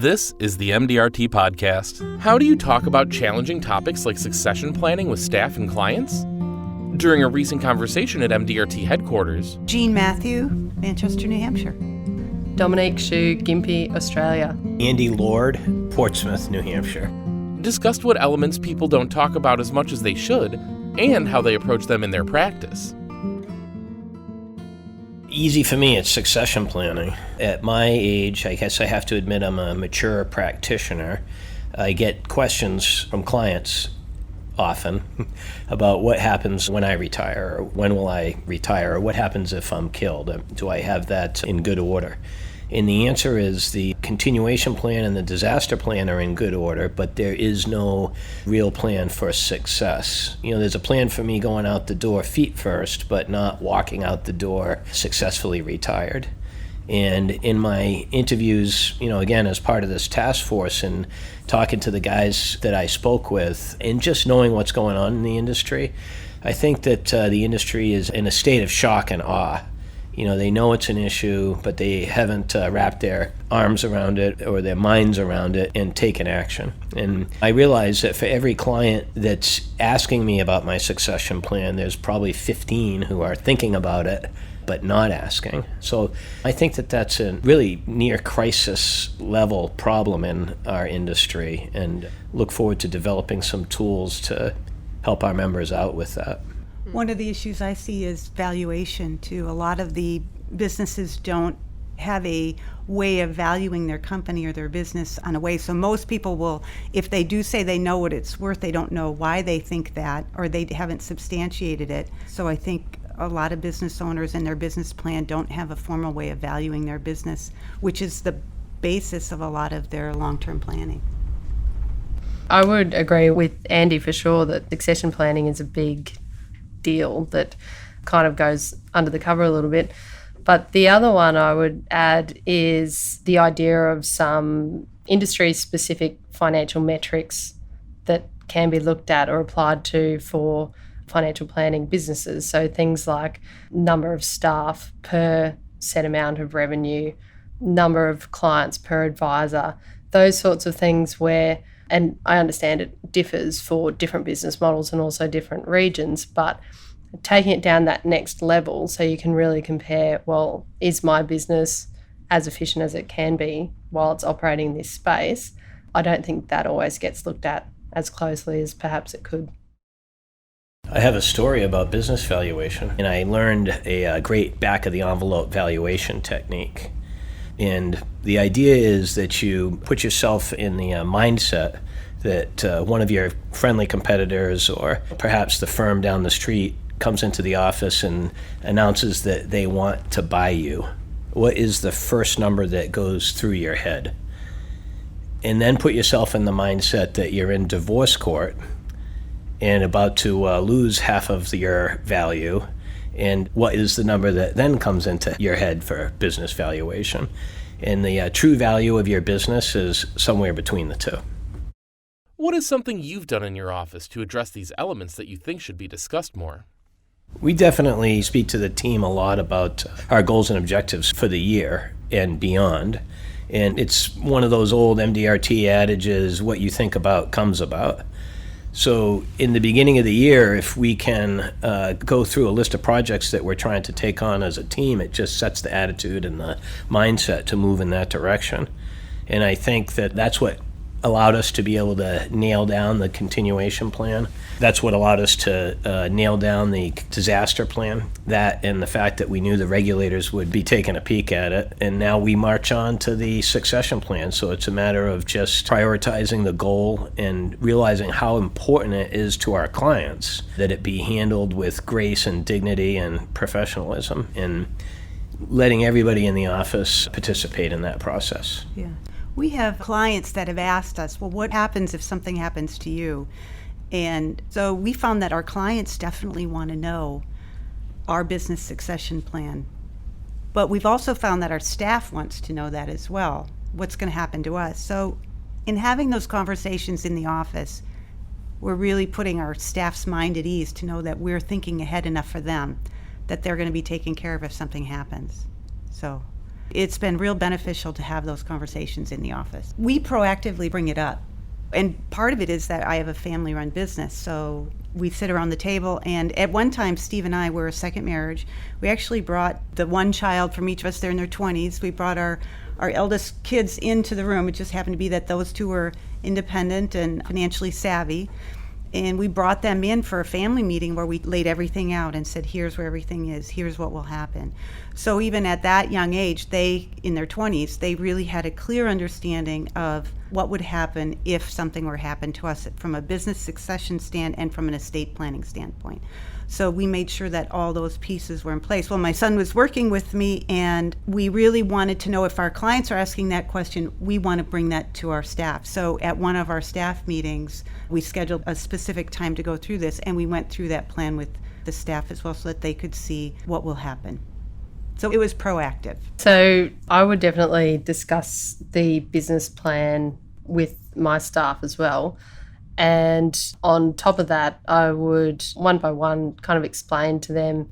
This is the MDRT podcast. How do you talk about challenging topics like succession planning with staff and clients? During a recent conversation at MDRT headquarters, Jean Mathieu, Manchester, New Hampshire. Dominique Schuh, Gympie, Australia. Andy Lord, Portsmouth, New Hampshire. discussed what elements people don't talk about as much as they should and how they approach them in their practice. Easy for me, it's succession planning. At my age, I guess I have to admit I'm a mature practitioner. I get questions from clients often about what happens when I retire, or when will I retire, or what happens if I'm killed. Do I have that in good order? And the answer is the continuation plan and the disaster plan are in good order, but there is no real plan for success. You know, there's a plan for me going out the door feet first, but not walking out the door successfully retired. And in my interviews, you know, again, as part of this task force and talking to the guys that I spoke with and just knowing what's going on in the industry, I think that the industry is in a state of shock and awe. You know, they know it's an issue, but they haven't wrapped their arms around it or their minds around it and taken action. And I realize that for every client that's asking me about my succession plan, there's probably 15 who are thinking about it but not asking. So I think that that's a really near crisis level problem in our industry, and look forward to developing some tools to help our members out with that. One of the issues I see is valuation too. A lot of the businesses don't have a way of valuing their company or their business on a way. So most people will, if they do say they know what it's worth, they don't know why they think that, or they haven't substantiated it. So I think a lot of business owners in their business plan don't have a formal way of valuing their business, which is the basis of a lot of their long-term planning. I would agree with Andy for sure that succession planning is a big deal that kind of goes under the cover a little bit. But the other one I would add is the idea of some industry-specific financial metrics that can be looked at or applied to for financial planning businesses. So things like number of staff per set amount of revenue, number of clients per advisor, those sorts of things where, and I understand it differs for different business models and also different regions, but taking it down that next level so you can really compare, well, is my business as efficient as it can be while it's operating in this space? I don't think that always gets looked at as closely as perhaps it could. I have a story about business valuation, and I learned a great back-of-the-envelope valuation technique. And the idea is that you put yourself in the mindset that one of your friendly competitors or perhaps the firm down the street comes into the office and announces that they want to buy you. What is the first number that goes through your head? And then put yourself in the mindset that you're in divorce court and about to lose half of your value, and what is the number that then comes into your head for business valuation? And the true value of your business is somewhere between the two. What is something you've done in your office to address these elements that you think should be discussed more? We definitely speak to the team a lot about our goals and objectives for the year and beyond. And it's one of those old MDRT adages, what you think about comes about. So in the beginning of the year, if we can go through a list of projects that we're trying to take on as a team, it just sets the attitude and the mindset to move in that direction. And I think that that's what allowed us to be able to nail down the continuation plan. That's what allowed us to nail down the disaster plan. That and the fact that we knew the regulators would be taking a peek at it. And now we march on to the succession plan. So it's a matter of just prioritizing the goal and realizing how important it is to our clients that it be handled with grace and dignity and professionalism, and letting everybody in the office participate in that process. Yeah. We have clients that have asked us, well, what happens if something happens to you? And so we found that our clients definitely want to know our business succession plan. But we've also found that our staff wants to know that as well, what's going to happen to us. So in having those conversations in the office, we're really putting our staff's mind at ease to know that we're thinking ahead enough for them, that they're going to be taken care of if something happens. So It's been real beneficial to have those conversations in the office. We proactively bring it up. And part of it is that I have a family-run business, so we sit around the table. And at one time, Steve and I were a second marriage. We actually brought the one child from each of us, they're in their 20s. We brought our eldest kids into the room. It just happened to be that those two were independent and financially savvy. And we brought them in for a family meeting where we laid everything out and said, here's where everything is, here's what will happen. So even at that young age, they, in their 20s, they really had a clear understanding of what would happen if something were to happen to us from a business succession stand and from an estate planning standpoint. So we made sure that all those pieces were in place. Well, my son was working with me, and we really wanted to know if our clients are asking that question, we want to bring that to our staff. So at one of our staff meetings, we scheduled a specific time to go through this, and we went through that plan with the staff as well so that they could see what will happen. So it was proactive. So I would definitely discuss the business plan with my staff as well. And on top of that, I would one by one kind of explain to them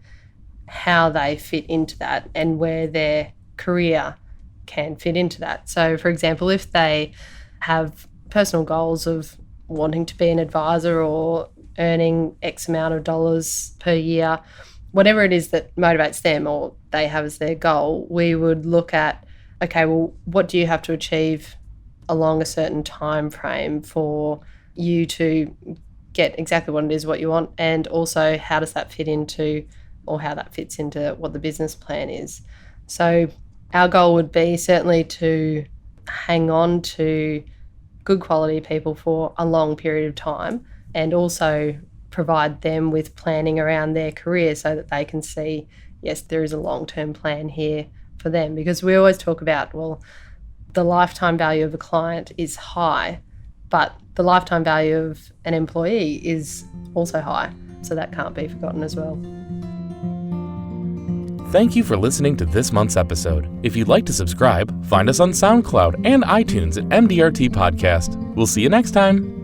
how they fit into that and where their career can fit into that. So, for example, if they have personal goals of wanting to be an advisor or earning X amount of dollars per year, whatever it is that motivates them or they have as their goal, we would look at, okay, well, what do you have to achieve along a certain time frame for you to get exactly what it is what you want, and also how does that fit into, or how that fits into what the business plan is. So our goal would be certainly to hang on to good quality people for a long period of time, and also provide them with planning around their career so that they can see, yes, there is a long-term plan here for them. Because we always talk about, well, the lifetime value of a client is high, but the lifetime value of an employee is also high. So that can't be forgotten as well. Thank you for listening to this month's episode. If you'd like to subscribe, find us on SoundCloud and iTunes at MDRT Podcast. We'll see you next time.